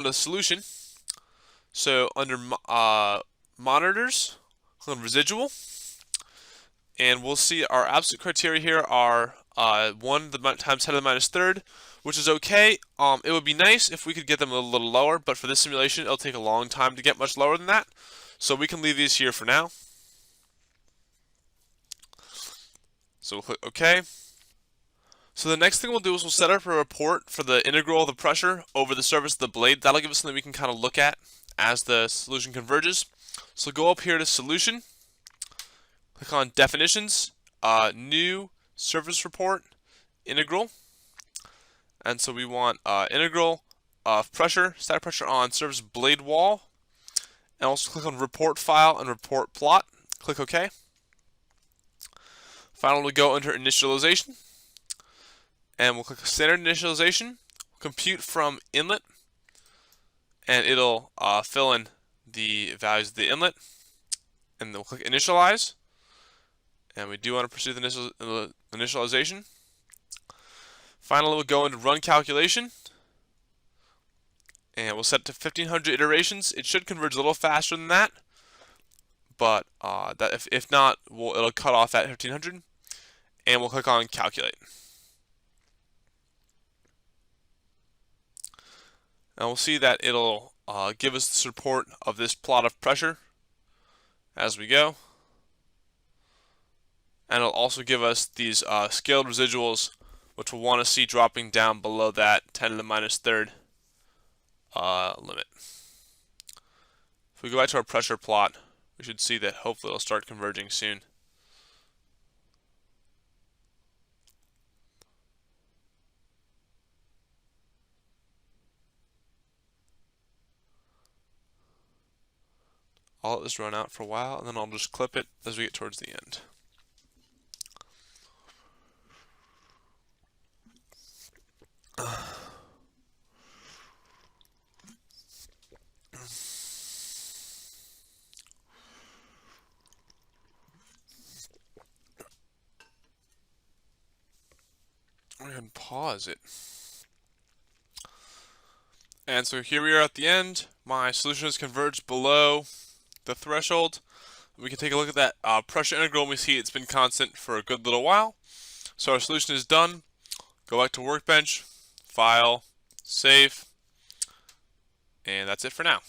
the solution. So under monitors, click on residual, and we'll see our absolute criteria here are 1 times 10 to the minus third, which is okay. It would be nice if we could get them a little lower, but for this simulation, it'll take a long time to get much lower than that. So we can leave these here for now. So we'll click OK. So the next thing we'll do is we'll set up a report for the integral of the pressure over the surface of the blade. That'll give us something we can kind of look at as the solution converges. So go up here to Solution, click on Definitions, New Surface Report, Integral. And so we want integral of pressure, static pressure on surface blade wall. And also click on Report File and Report Plot. Click OK. Finally, we'll go under Initialization. And we'll click Standard Initialization. Compute from inlet. And it'll fill in the values of the inlet. And then we'll click Initialize. And we do want to pursue the initialization. Finally, we'll go into Run Calculation. And we'll set it to 1500 iterations. It should converge a little faster than that. But if not, it'll cut off at 1500. And we'll click on Calculate. And we'll see that it'll give us this report of this plot of pressure as we go. And it'll also give us these scaled residuals, which we'll want to see dropping down below that 10 to the minus third limit. If we go back to our pressure plot, we should see that hopefully it'll start converging soon. I'll let this run out for a while, and then I'll just clip it as we get towards the end. Go ahead and pause it. And so here we are at the end. My solution has converged below the threshold. We can take a look at that pressure integral, and we see it's been constant for a good little while. So our solution is done. Go back to Workbench, File, Save, and that's it for now.